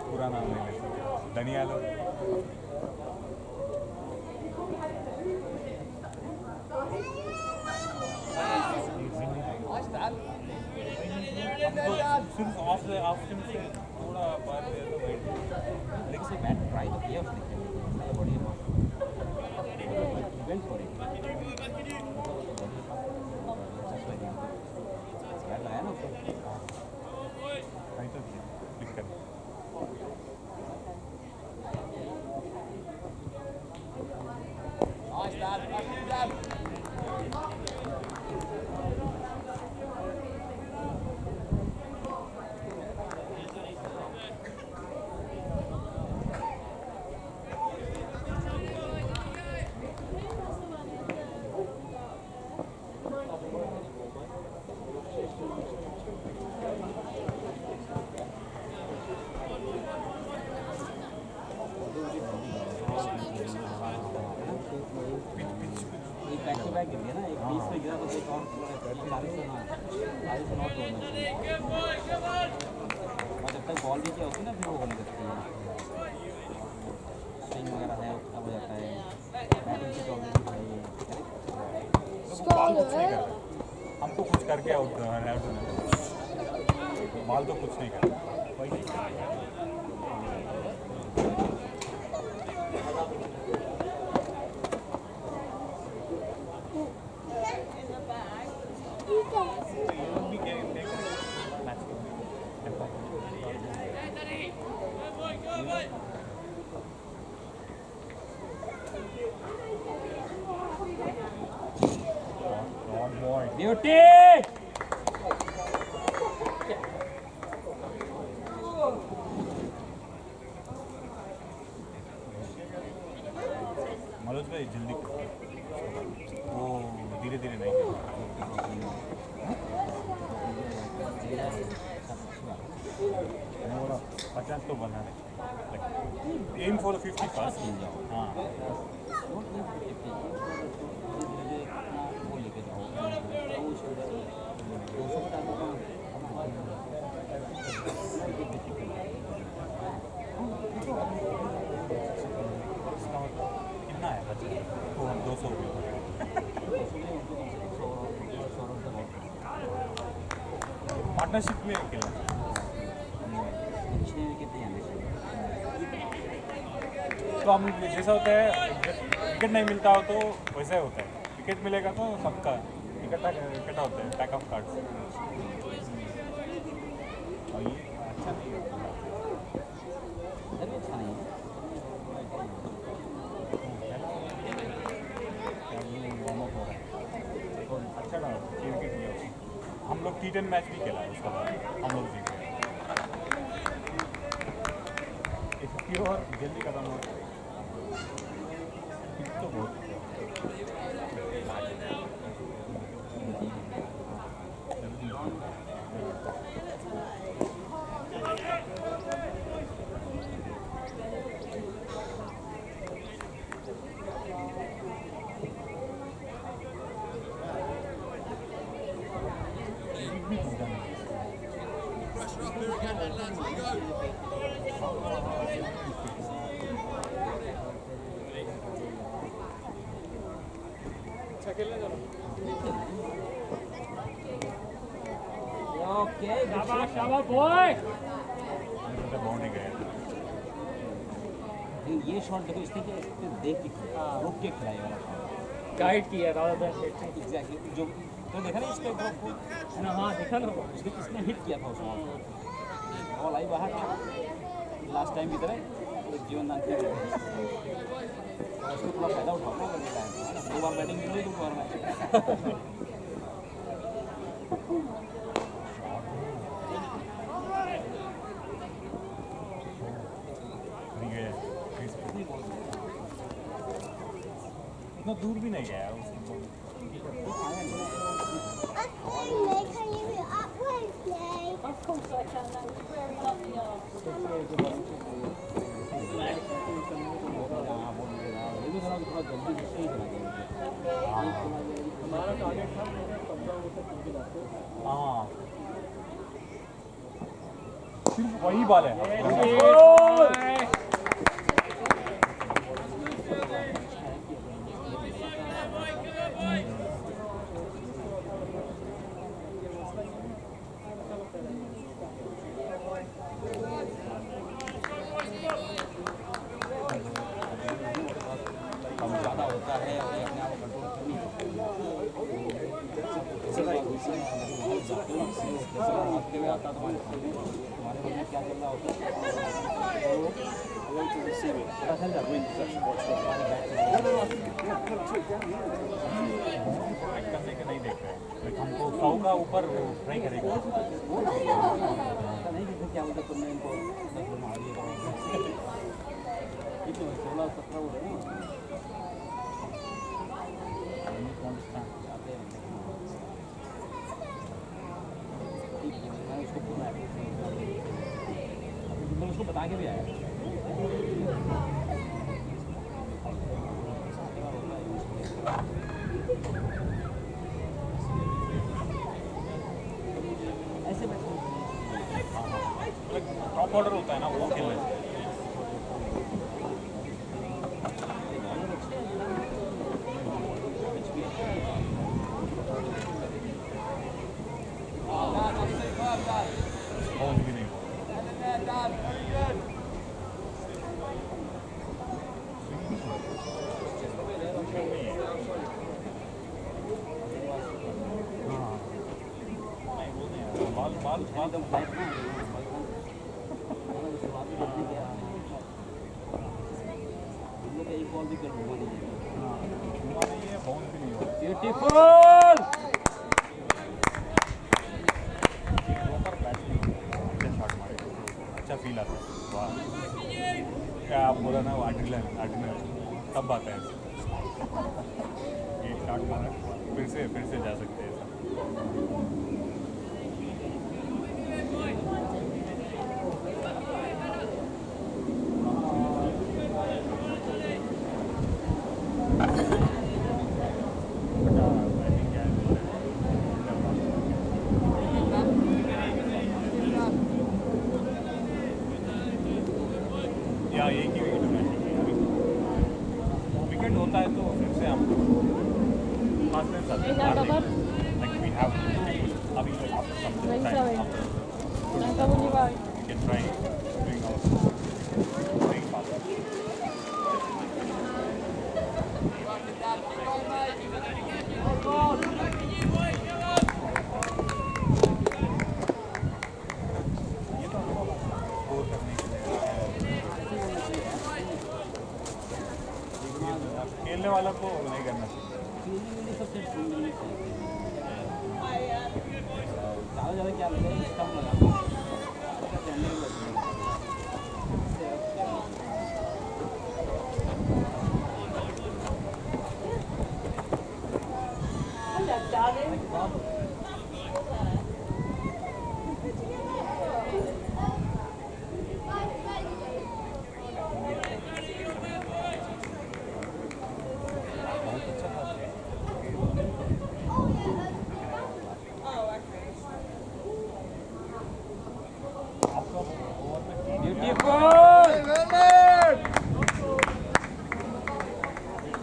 पूरा नाम नहीं ले धनिया लो सिर्फ ऑफ से थोड़ा बात है तो लेकिन से मैट ट्राई तो किया उसने बड़ी इवेंट फॉर इट लाया ना उसको ट्राई तो किया दिक्कत बैक गिर गया ना एक 20 पे गिरा तो एक और 40 से नॉट होना चाहिए और जब तक बॉल नीचे होती है ना फिर वो होने लगती है स्विंग वगैरह है उसका हो जाता है बैटिंग की प्रॉब्लम है बॉल कुछ नहीं करता हमको कुछ करके आउट बॉल तो कुछ नहीं करता वही Beauty! मनोज भाई जल्दी वो धीरे धीरे नहीं 50 तो बनाने एम फॉर 50 फर्स्ट हाँ कितना है बच्चे तो हम 200 पार्टनरशिप में खेलना तो हम जैसा होता है विकेट नहीं मिलता हो तो वैसा ही होता है विकेट मिलेगा तो सबका इकट्ठा होता है पैक ऑफ कार्ड्स और ये अच्छा नहीं है अच्छा नहीं अच्छा था विकेट लिया हम लोग T10 मैच भी खेला है उसका हम लोग जीत गए और जल्दी खत्म हो तो बहुत Okay, शाबाश बॉय बाउंड्री गए ये शॉट देखो इसने क्या देख के रुक के खिलाया वाला गाइड किया रादर देन एग्जैक्टली जो तो देखा ना इसके ड्रॉप को ना हाँ देखा ना इसने हिट किया था उसको बॉल आई बाहर लास्ट टाइम की तरह एक जीवन दान किया उसको थोड़ा फायदा उठाना करने का दो बार बैटिंग मिल रही दो बार मैच इतना दूर भी नहीं गया उसको Of course I can, that was very lovely. चला तो थोड़ा जल्दी से ही चला गया। हमारा टारगेट था 15 ओवर तक खेल के हाँ सिर्फ वही बॉल है। कम ज़्यादा होता है और अपने आप को कंट्रोल करनी भागते हुए आता तुम्हारे मन में क्या चल रहा होता है पता चल जाता करने के नहीं देख रहे हैं हमको 100 का ऊपर नहीं करेगा। नहीं देखो क्या बोलते तुमने इनको 10 रन मार दिए 16-17 हो रहे हैं मैं उसको बता के भी आया ऐसे टॉप ऑर्डर होता है ना वो खेलने से। बाउंड भी नहीं एकदम फ्लाइट ना शुरुआत में देखने गया हम लोग एक बॉल भी कर हुआ नहीं है बाउंड भी नहीं हो। ब्यूटीफुल प्रॉपर बैटिंग अच्छे शॉट मारे अच्छा फील आता है। वाह क्या आप बोला ना वो एड्रेनलिन तब आता है ये शॉट मारा फिर से जा सकते हैं ऐसा। या एक ही विकेट होना चाहिए। विकेट होता है तो फिर से हम कॉन्फिडेंस आता है लाइक वी हैव अभी after some time we can try doing our playing fast. ये तो स्कोर करने के खेलने वाला को नहीं करना चाहिए। सबसे ज़्यादा क्या लगता है स्टम्प लगा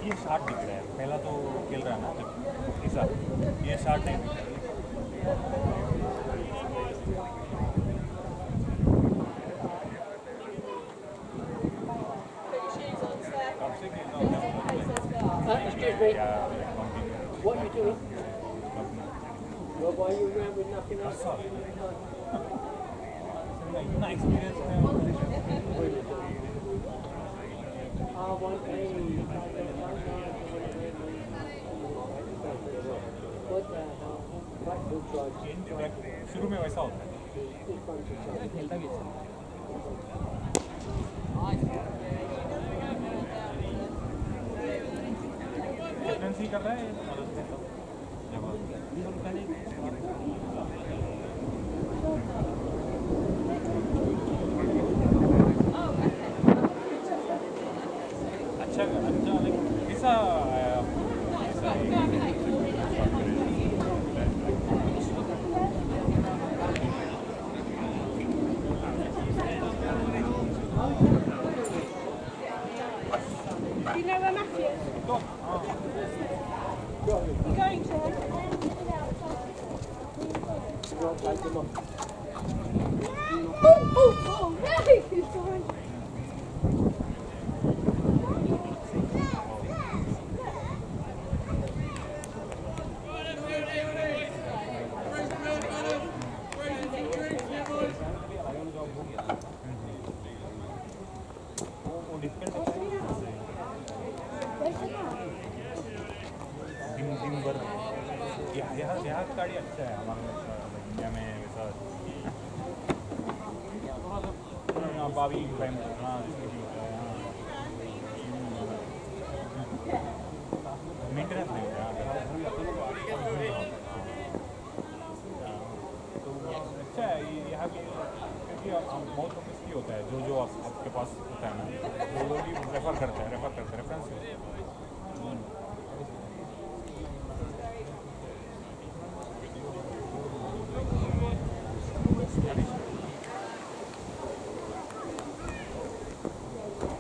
ये शॉट दिख रहा है पहला तो खेल रहा है ना जब ऐसा ये शॉट नहीं दिख रहा। कब से खेल रहा हूँ Excuse me, क्या what are you doing? Well, why are you around with nothing else? इतना एक्सपीरियंस है I want a... What the hell? Right foot drive. शुरू में वैसा होता है। Good fun to try. खेलता भी अच्छा कैप्टनसी कर रहा है मदद से तो अच्छा अच्छा You're going to? Oh, no! Sorry. वो डिफिकल्ट दिन भर यहाँ गाड़ी अच्छा है हमारे इंडिया में वैसा बाबी टाइम मेंटेनेंस नहीं है तो अच्छा है यहाँ भी क्योंकि बहुत रिस्की होता है जो आपके पास होता है ना वो लोग भी रेफर करते हैं reference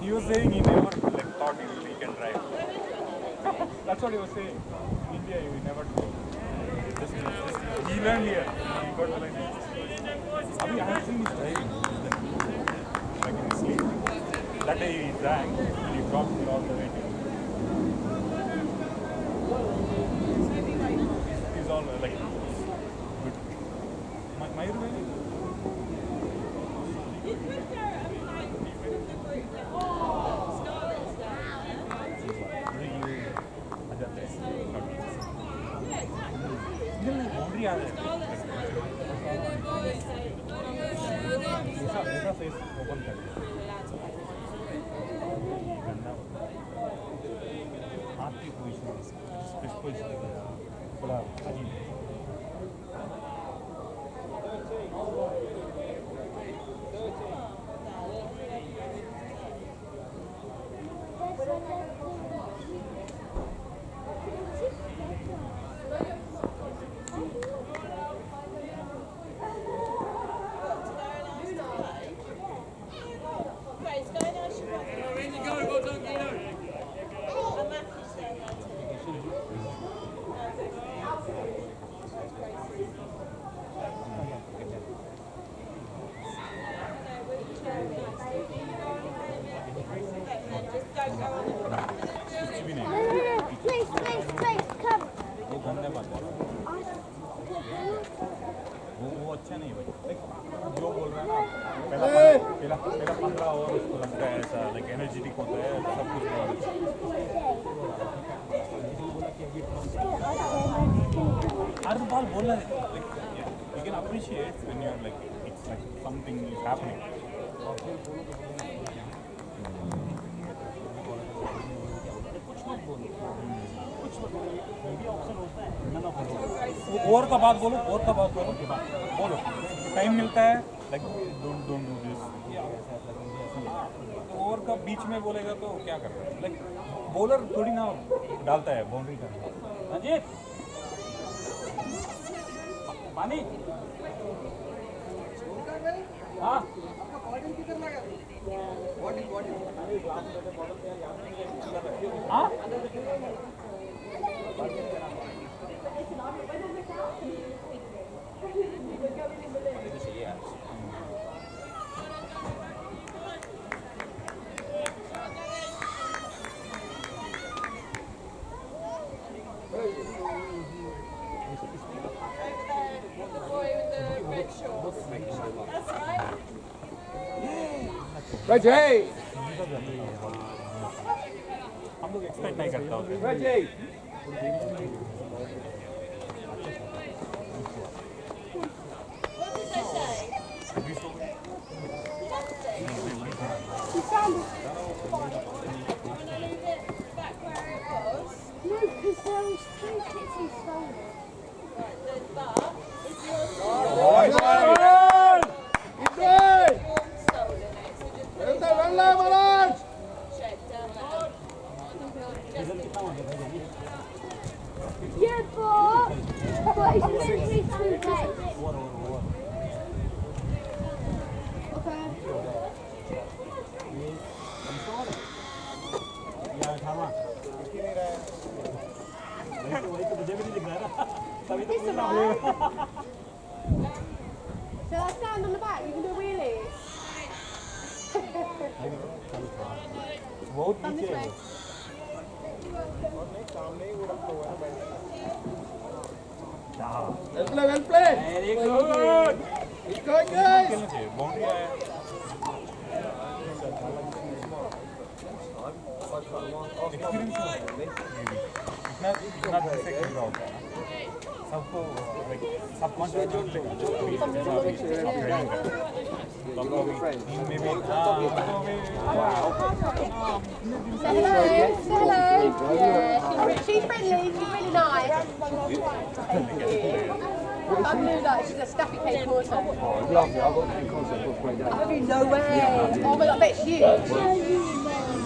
He was saying he never thought he can drive. That's what he was saying. In India, you never do. He learned here. He got the license. I have seen his driving. Like in his sleep. That day he drank and he dropped me all the way. He's all like good. Mayur boundary आ रही है ऐसा face open कर दिया हाथ की position थोड़ा अजीब वो अच्छा नहीं भाई जो बोल रहा है ना पहला 15 ओवर उसको लगता है ऐसा लाइक एनर्जेटिक होता है सब कुछ हर बार बोल रहा है like you can appreciate when you are like it's like something is happening और का बात बोलो बोलो टाइम मिलता है लाइक डोंट डू दिस और का बीच में बोलेगा तो क्या कर रहा है लाइक बॉलर थोड़ी ना डालता है बाउंड्री का जी पानी हाँ हाँ Reggie! हम लोग एक्सपेक्ट नहीं करता होते Reggie! It's alright. So I stand on the back, you can do a wheelie. बहुत Come this नीचे है way. Well played, well played. Very good. Keep going, guys. खेलना चाहिए बाउंड्री आया इतना इतना दिन से खेल रहा होता है सबको सबकॉन्शियस टीम में भी Say hello. Say hello. Yeah, she's friendly. She's really nice. I'm Lula. She's a Staffy Cake Auto. Lovely. I've got a few concepts for playing down. Oh, no way. Oh my god, I bet it's huge.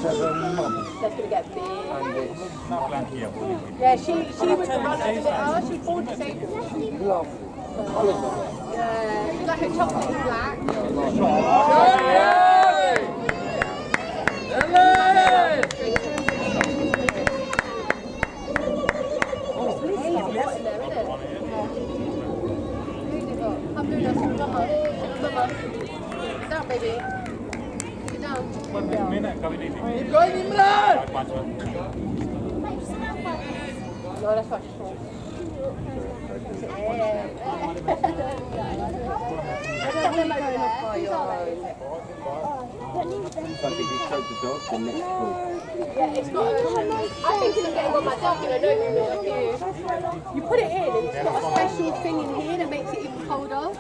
That's her mum. That's going to get big. इतना plan किया बोली Yeah, she was the runner. She was born disabled. Lovely. Yeah, she like her chocolate and black. I'm doing this with Mama. Sit down, baby. Sit down. पर मैं ना कभी नहीं थी Keep going, Imran. 5 bar No, that's not true. Something you choke the dog, the next ball. Yeah, it's not. I think it's getting on my dog, and I know you like you put it in, and it's got a special thing in here that makes it even colder. I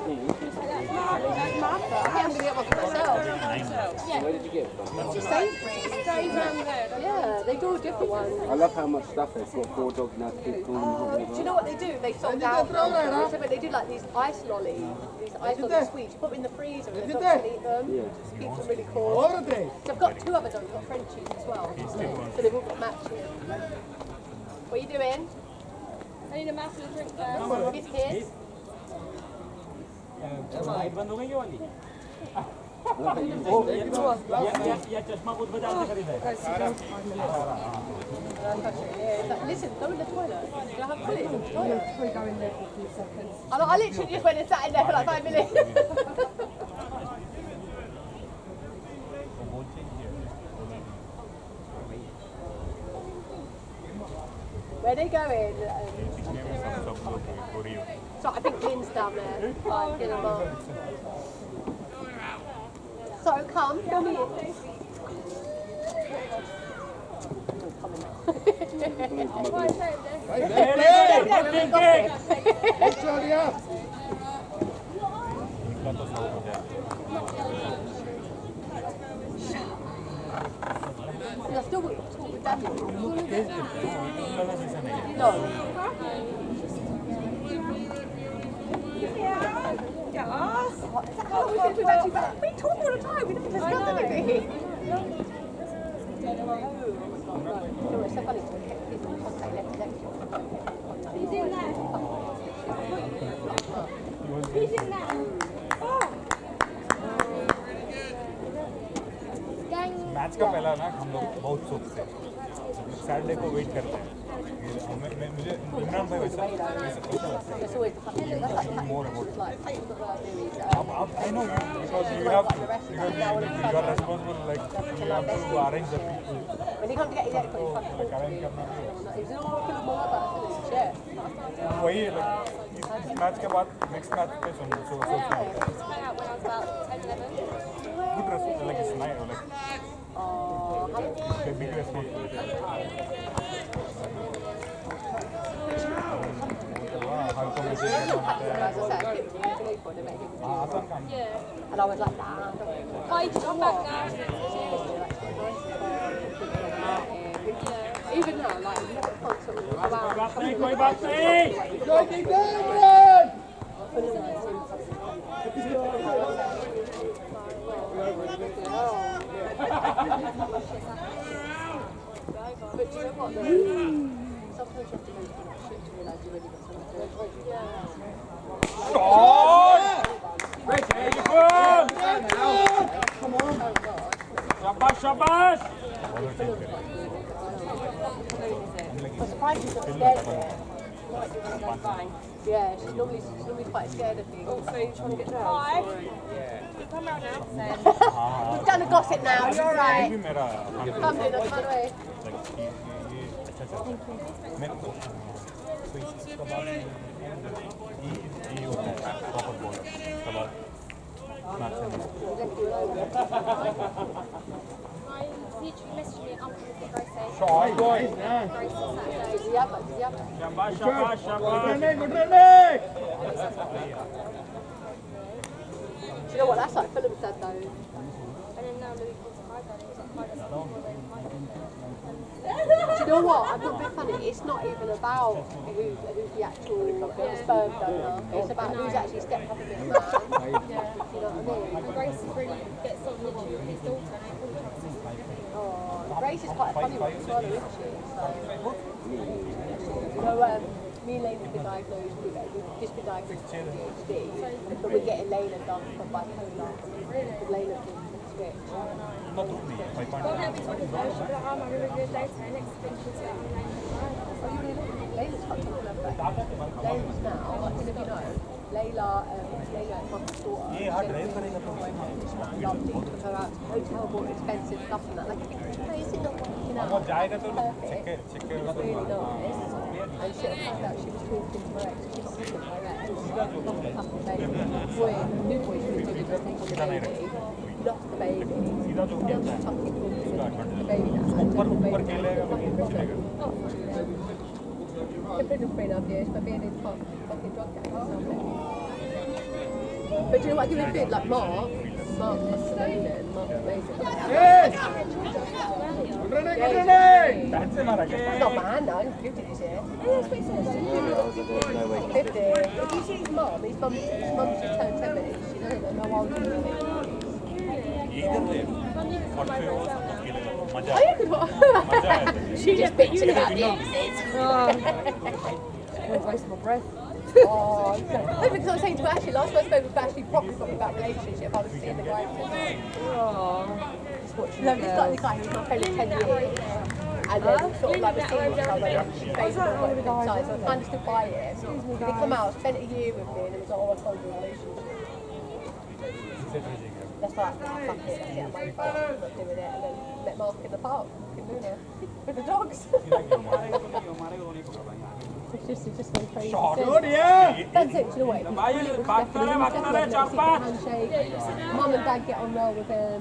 think I'm gonna get one for myself. Where did you get it from? Sainsbury's. Yeah, they do different ones. I love how much stuff they've got. 4 dogs now, kids calling Do you know what they do? They sort out. They do like these ice lollies. These ice lolly sweets. You put them in the freezer and the dogs can eat them. Yeah. Keeps them really cool. So I've got 2 other dogs. I've got Frenchies as well. So they've all got matching. What are you doing? I need a massive drink there. His kids. Light बंद हो गई क्या वाली या चश्मा खुद बाजार से खरीदा है Listen, go in the toilet. You have to put it in the toilet. I literally just went and sat in there for like 5 minutes. Where they going? So I think Lynn's down there. Like, in a bar. So come, come here. You're still with Daniel. No. We talk all the time. We don't discuss anything. It's so funny. He's in there. He's in there. Match का पहला ना हम लोग बहुत सोच से Saturday को wait करते हैं मुझे इमरान भाई वैसा मोर अबाउट अब I know because you have because you are responsible like you have to arrange the people When you come to get your तो like arrange करना वही है like इस मैच के बाद नेक्स्ट मैच पे सोचना होता है good response like it's nice like the big responsibility how come you say आसान काम And I was like, nah. Oh, you just come back now. Even now, like, you never constantly go out. कोई बात नहीं Go, keep going, Imran. But do you know what? Sometimes you have to go through that shit to realise you really got something to do. शाबाश शाबाश I'm surprised he's not scared of it. Yeah, she's normally quite scared of things. Oh, so you're trying to get down? Hi. Come round now. We've done the gossip now, you're alright. भी मेरा Come in, that's my way. like ये अच्छा चल मैं तो इसका बाद ये होता है प्रॉपर बॉल इसका बाद मैच है I literally messaged me up with the Grace say. Boys, Grace on Saturday. शाबाश शाबाश शाबाश good running. Do you know what, that's like Fulham said though. And then now Louis calls her Hyder. He was like, Hyder's not before then. Do you know what? I'm not being funny. It's not even about who's the actual sperm donor. It's about who's actually stepped up a bit more. Yeah. You know what I mean? And Grace really gets on literally with his daughter and he trusts his Oh, Grace is quite a funny one as well, isn't she? So, you know, me and Layla have been diagnosed with just been diagnosed with ADHD, but we're getting Layla done for bipolar. Because Layla's been switched. Well, now we talk about her, she'll be like, oh, my really good day today. Next thing she'll say, I'm Oh, you really Layla's fucking all over it. Layla's now, like, if you know, Layla is my daughter. ये हाँ drive करेगा तो Lovely, took her out to hotel, bought expensive stuff and that. Like, is it not working out? वो जाएगा तो Perfect. check It's really nice. And she found out she was talking to her ex. She was talking to her ex. Lost a couple of babies. Boy, new boy, she was doing the thing on the baby. Lost the baby. Now she's tucking the baby now. ऊपर ऊपर खेलेगा Been prison for 3.5 years for being in fucking drug gangs. But do you know what I give him feel? Like Mark's amazing. Mark's amazing. Yes. Good running, good running. Bat से मारा क्या He's not man though, he's 50 this year. 50. If you see his mum just turned 70. She doesn't know how old she is. इधर ले और फिर वो खेलेगा मजा Oh, you could watch. मजा आया She just bitching about the exes. I'm wasting my breath. Oh, no, because I was saying to Ashley, last time I spoke with Ashley properly got me about relationship, I was seeing the guy. No, it's like the guy who was my friend for 10 years. And then sort of like was seeing each other on Facebook, so I kind of stood by it. They come out, spent a year with me, and it was like, oh, I told you a relationship. That's right, fuck it, that's it, I'm not doing it. And then met Mark in the park, fucking Luna, with the dogs. It's just so crazy. Good, yeah. That's it, do you know what? Handshake. Mum and Dad get on well with him.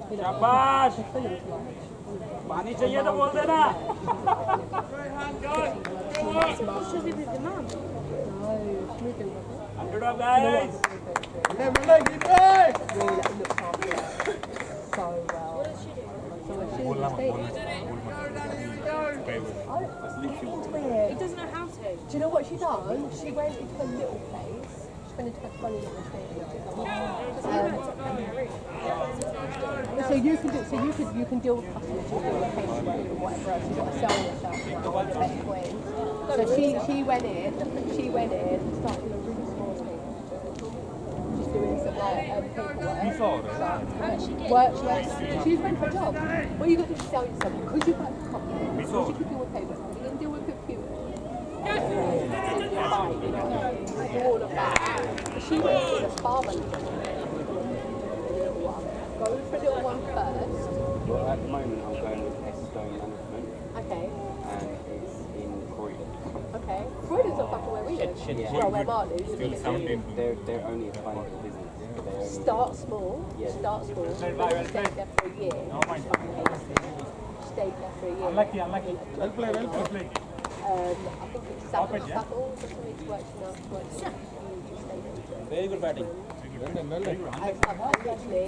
You know, शाबाश they're Fulham to like. पानी चाहिए तो बोल देना She's with the mum. No, she's moving with it. Underdog guys Good running, keep going. Really looks after it so well. What does she do? So when she's बोलना मत staying, बोलना I into it. He doesn't know how to. Do you know what she done? She went into a little place. She went into a funny little thing. So you can do. So you can deal with customers. You can deal with paperwork and whatever else. You've got to sell yourself. Like, the best way. So she went in. She went in and started doing a really small thing. Just doing some like paperwork. saw her, How did she get? Work. She just went for a job. Well, you got to sell yourself because you got a company. We saw You her. can deal with paperwork. You can deal with computers. Do all of that. She went to the spa one. Go for the little one first. Well, at the moment, I'm going with Estone Management, Okay. and it's in Croydon. Okay. Croydon's not fucking where we live. Well, where Marley is. still 17 They're only a tiny little business. They're only Start small. Yeah. Start small. Stayed there for a year. Stayed there for a year. unlucky Well played, well played. I think it's Saddle or something. It's working out. very good batting Well done, well done. Actually,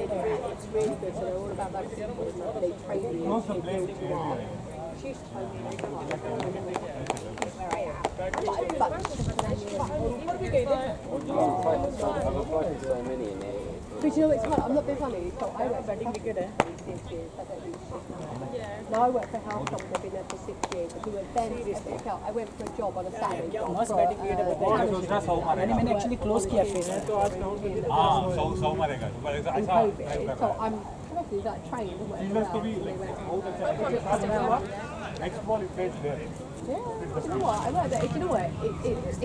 it's really good. So they're all about that simple stuff. They train you. no some blame She used to tell me like, where I am. I've applied for so many in there. But you know, it's hard. I'm not being funny. So I work for House Company for 6 years. I don't do shit now. Now I work for House Company. I've been there for 6 years. But then I went for a job on a Saturday. मैंने actually close किया फिर तो आज count हाँ 100 मारेगा पर ऐसा So I'm correctly that trained or whatever. Seamless to be like बहुत अच्छा next ball is there Yeah, you know what? I like that. You know what? It's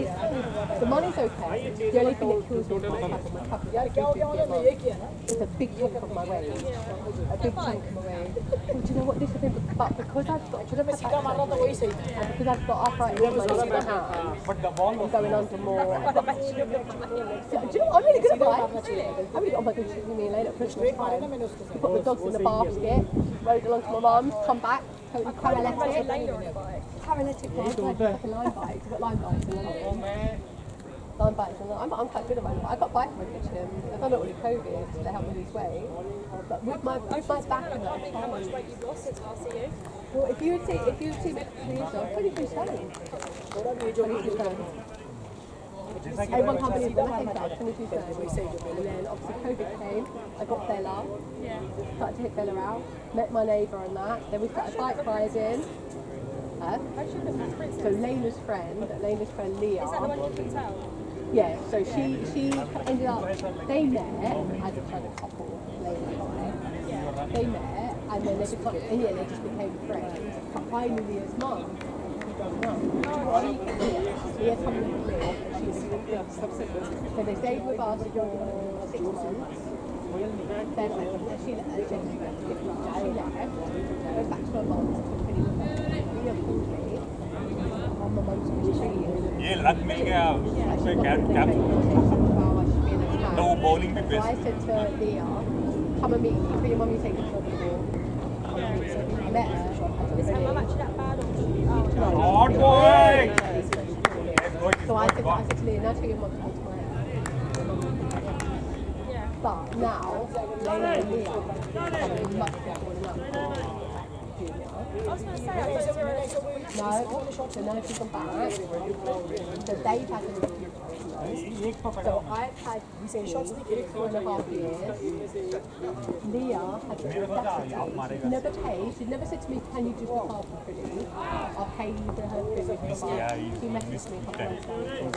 the money's okay. The only thing that kills me is my cover. It's a big chunk of my wage. A big chunk of my wage. Well, do you know what this is? But because I've got arthritis in my knee and But the ball was I'm going under more. So, do you know what? I'm really good at bikes. I'm really, oh my gosh, you mean later at Christmas time? You put the dogs in the basket, rode along to my mum's, come back, totally paralytic. Paralytic bike, like fucking line bikes. I've got line bikes in London. Line bikes in London. I'm quite good at riding. I got bike revision. I've done it all in COVID to help me lose weight. But with my back and that, How much weight you've lost since last year? well, if you would see me 2 years ago, 23 stone. 22 stone. Everyone can't believe when I came back, 22 stone. And then obviously COVID came. I got Bella. Yeah. Started to hit Bella out. Met my neighbour and that. Then we started bike riding. So Layla's friend Leah. Is that the one you can tell? Yeah, so she ended up, they met as a kind of couple, Layla and I. They met and then they just became friends. But finally Leah's mum, Leah coming with me, so they stayed with us for 6 months. Then she left, went back to her mum's, Leah called me on my mum's retreat. ये luck मिल गया उससे cap तो वो bowling भी So best I said to Leah, come and meet me, for your mum you take the job before. I met her. Is her mum actually that bad or? hot boy So I said to Leah, now tell your mum to come to my house. Yeah. But now, Layla and Leah are much better than that. I was going to say, I thought you were No, so now she's gone back. So they've had a So I've had 2.5 years. Leah had never paid. She never said to me, can you just look after Pretty? I'll pay you for her food. She messaged me a couple of times.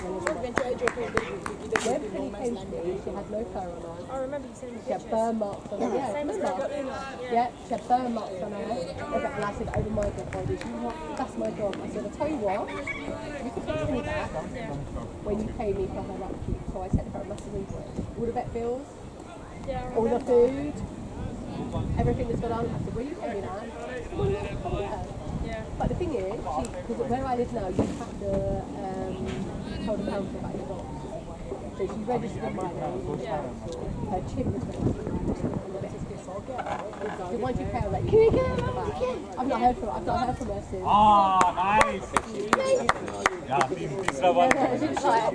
When Pretty came to me, she had no fur on her. I remember you saying She had burn marks on her. Yeah, same as burn I got marks. Luna. Yeah, she had burn marks on her. And I said, over my dead body. She was like, that's my job. I said, I'll tell you what, you can pay me back when you pay me for her upkeep. So I sent her a massive invoice. All the vet bills, Yeah. all the food, everything that's gone on. I said, will you pay me that? Well, yeah, probably her. Yeah. But the thing is, because where I live now, you have to tell the council about your dogs. So she registered my name with the council. Her chip was registered. So once you pay her, like, can we get her back? I've not heard from her since. ah nice yeah तीसरा बार She's like,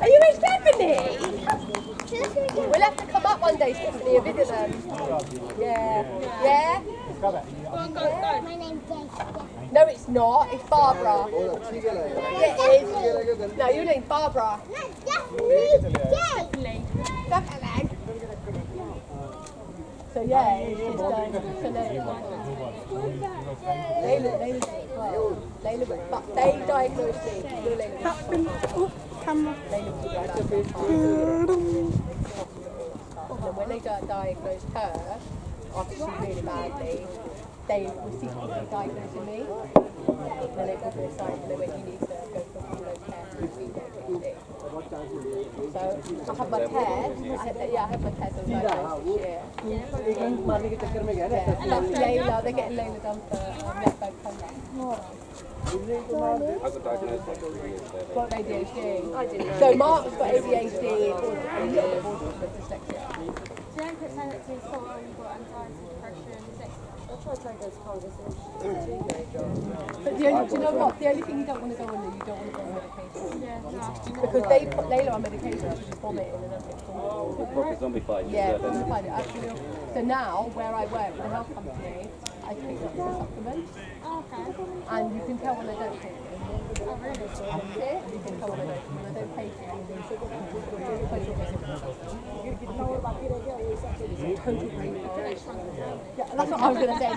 are you in Stephanie? We'll have to come up one day, Stephanie, and visit them. Yeah. Yeah? My name's No, it's not. It's Barbara. Yeah, it is. No, your name's Barbara. Definitely. So yeah, it's just so Layla, but they diagnosed me. And when they diagnosed her, after she really badly, they were secretly diagnosing me. Then they got me aside and they went, you need to go for care for PTSD. So I had my test. I had my test. I was diagnosed this year. Layla, they're getting Layla done for left back comeback. I got diagnosed like 3 years ago. Got ADHD. I didn't know. So Mark's got ADHD, a little bit of dyslexia. So don't put sanity as well, you've got anxiety, depression, I'll try to take those conversations. But do you know what? The only thing you don't want to go on, you don't want to go on medication. Yeah, no. Because they put Layla on medication, she's vomiting and everything. Proper zombie fight. Yeah, zombified it, absolutely. So now, where I work with a health company, I take lots of supplements. Okay. And you can tell when I don't take them. Oh, really? Yeah, you can tell when I don't take them. Total brain fog. Yeah, that's what I was going to say.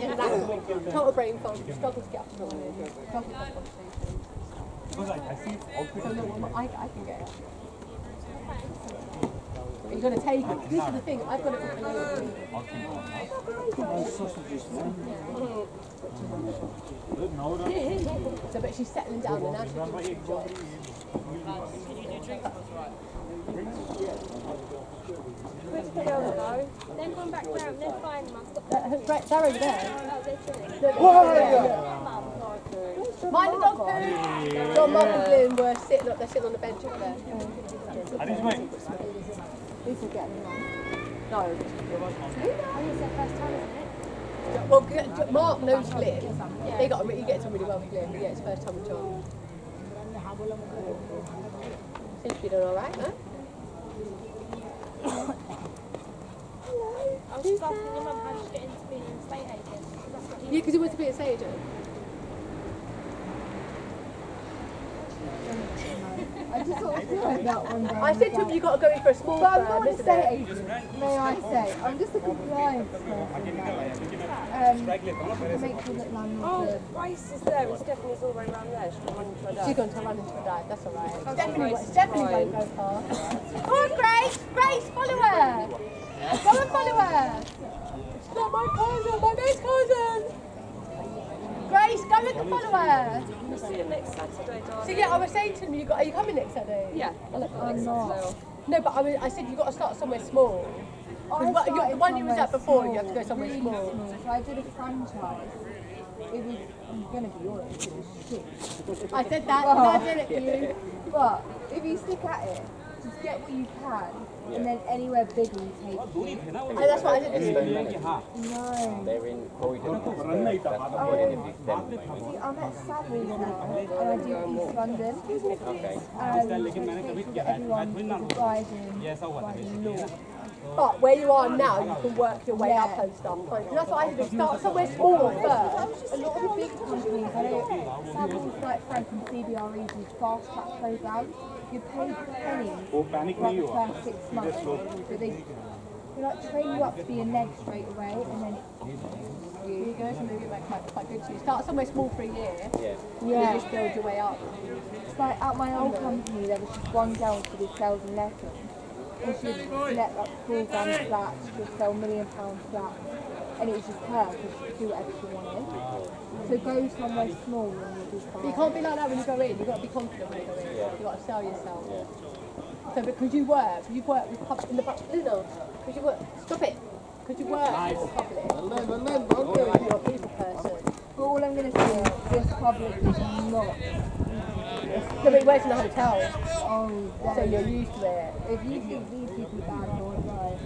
Total brain fog. Struggle to get up in the morning. Struggle to have conversations. because I see outfit So no, I can get it. You're going to take it. This is the thing. I've got it all clear. So, but she's settling down and now she's doing a good job. Then come back round, then find them. Right, they're over there. Mind the dog poo. John, Mum and Glyn were sitting up. They're sitting on the bench up there. Are these mine? These will get them on. No. I think it's their first time, isn't it? Well, Mark knows Glyn. He gets on really well with Glyn, but yeah, it's first time with John. Seems to be doing all right, huh? I was just asking your mum how did she get into being an estate agent? Yeah, because he wants to be a estate agent. I just sort of feel like that one day. I said to him, you've got to go in for a small But I'm firm, not an isn't estate it? agent, may I say. I'm just a compliance person. Make sure that landlords are... Grace is there, it's definitely all the way around there. She's running to her dad. She's going to run into her dad, that's all right. It's definitely won't go far. Come on, Grace! Grace, follow her! Go and follow her! It's not my cousin, my best cousin! Grace, go and follow her! We'll see you next Saturday, darling. So yeah, I was saying to him, are you coming next Saturday? Yeah. I'm not. No, but I said you've got to start somewhere small. The one you was at before, you have to go somewhere really small. So I did a franchise. It was going to be honest, it was shit. I said that, and I did it for you. But if you stick at it, just get what you can, and then anywhere bigger you take it. And that's what I did this year. No. They're in Croydon. That's what they interviewed them. See, I'm at Savills now, and I do East London. Okay. So make sure that everyone is abiding by the law. But where you are now, you can work your way up and stuff. Because that's what I did. Start somewhere small first. A lot of the big companies, Savills, like Frank and CBRE, do fast track programs. You pay pennies for the first 6 months, but they like train you up to be a neg straight away, and then You go, so maybe it might quite good to you. Start somewhere small for a year. Yeah. And you just build your way up. it's like at my old company there was just one girl who did sales and lettings, and she would let like £4 flats, she would sell £1 million flats, and it was just her because she could do whatever she wanted. So go somewhere small and you'll be fine. But you can't be like that when you go in. You've got to be confident when you go in. You've got to sell yourself. Yeah. So because you work with in the because you work. Stop it. Because you work with the public. You're a people person. But all I'm going to say is this public is not. No, but he works in a hotel, Oh, so you're used to it. if you think these people are bad, don't lie.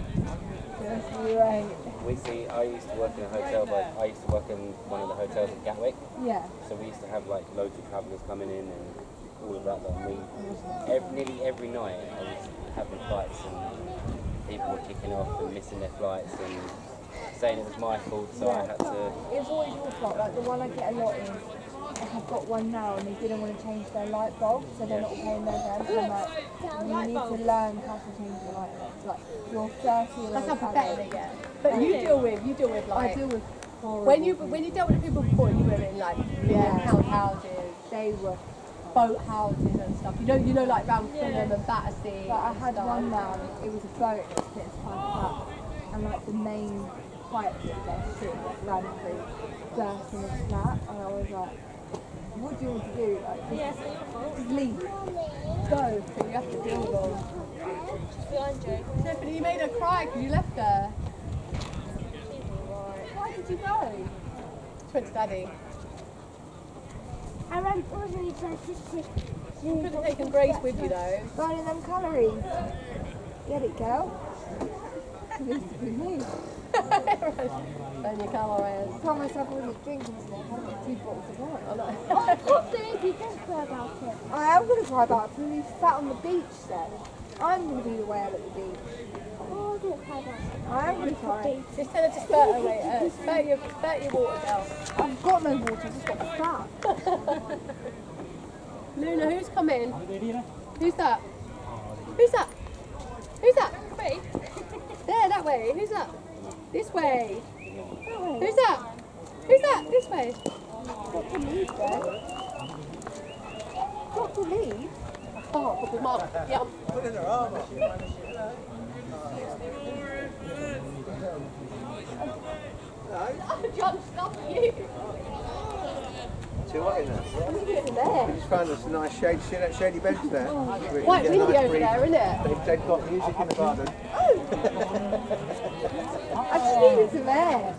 Just right. We see, I used to work in a hotel, but I used to work in one of the hotels in Gatwick. Yeah. So we used to have like loads of travellers coming in and all of that. And nearly every night I was having fights and people were kicking off and missing their flights and saying it was my fault, so I had to... It's always your fault. Like the one I get a lot is, like I've got one now and they didn't want to change their light bulb, so they're not paying their rent. I'm like, you need to learn how to change the light bulbs. Like you're 30 That's how pathetic they get. But you deal with like. I deal with horrible When you dealt with the people before, you were in like £1,000,000 houses, they were. boat houses and stuff. You know like round Fulham and Battersea. But I had and stuff. one now, it was a boat that split 5 up, and like the main pipes of their shit ran through, burst in the flat, and I was like, what do you want to do? Like, just leave. Go. So you have to deal with them. Behind you. Stephanie, you made her cry because you left her. Why did you go? She went to Daddy. I ran already tried to You could have taken Grace with you though. Burning them calories. Get it, girl. This is good news. And your calories. I told myself I wasn't drinking today. I had 2 bottles of wine. Oh, poor baby, don't cry about it. I am going to cry about it because we sat on the beach then. I'm going to be the whale at the beach. Oh, don't cry about it. I am going to cry. Just tell her to spurt away. Spurt your water down. I've got no water, I've just got fat. Luna, who's coming? Who's that? Who's that? Who's that? Me? There, that way. Who's that? This way. Who's that? Who's that? This way. Got to leave then. Got to leave? Oh, Mum. Yeah. John, stop you. Too hot in there. We just found us a nice shade. See that shady bench there? Quite windy over there, isn't it? They've got music in the garden. I've seen it some air.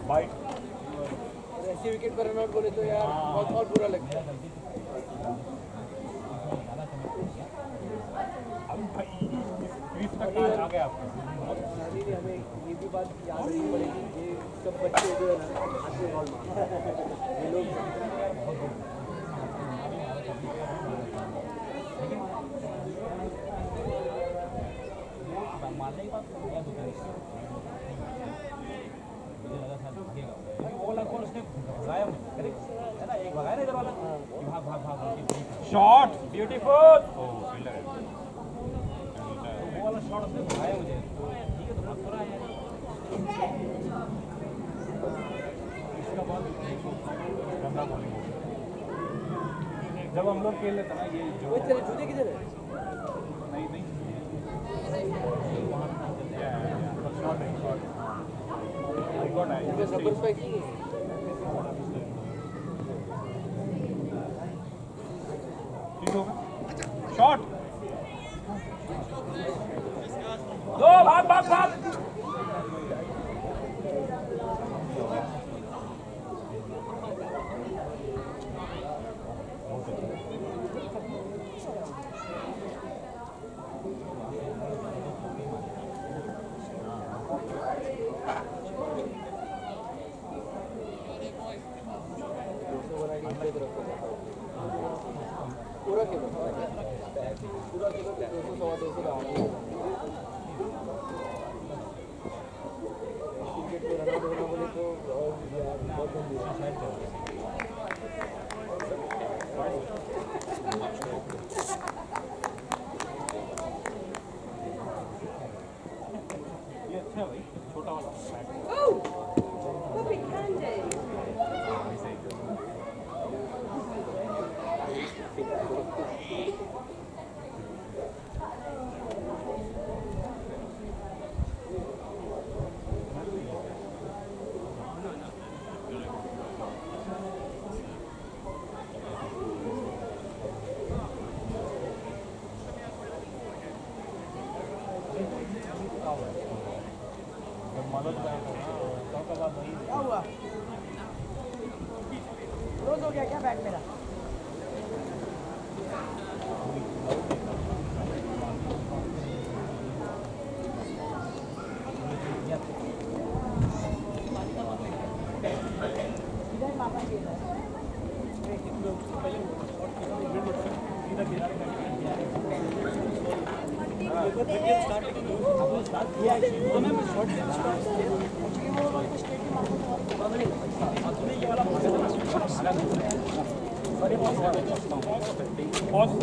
Bye. ऐसे wicket पर run out बोले तो यार बहुत बुरा लगता है। आ गया आपका। हमें ये भी बात याद रखनी पड़ेगी कि सब बच्चे जो है ना अच्छे बॉल मारते हैं। ये लोग मारने के बाद मुझे लगा शायद भागेगा क्योंकि वो वाला कौन उसने भगाया मुझे करेक्ट है ना एक भगाया ना इधर वाला भाग भाग भाग शॉट ब्यूटीफुल। ओह फील्डर है। वो वाला शॉट उसने भगाया मुझे तो ठीक है तो भाग तो रहा है इसका बॉल गंदा बॉलिंग जब हम लोग खेल लेते ना ये जो तेरे जूते किधर है? नहीं नहीं I got it. Rubber spiking shot दो भाग भाग भाग पूरा खेलो 200 सवा 200 का क्रिकेट को रन आउट होना बोले तो बहुत गंदी है। ये अच्छा है भाई छोटा वाला Oh! Puppy candy! क्या हुआ? रोज हो गया क्या बैग मेरा? Pause.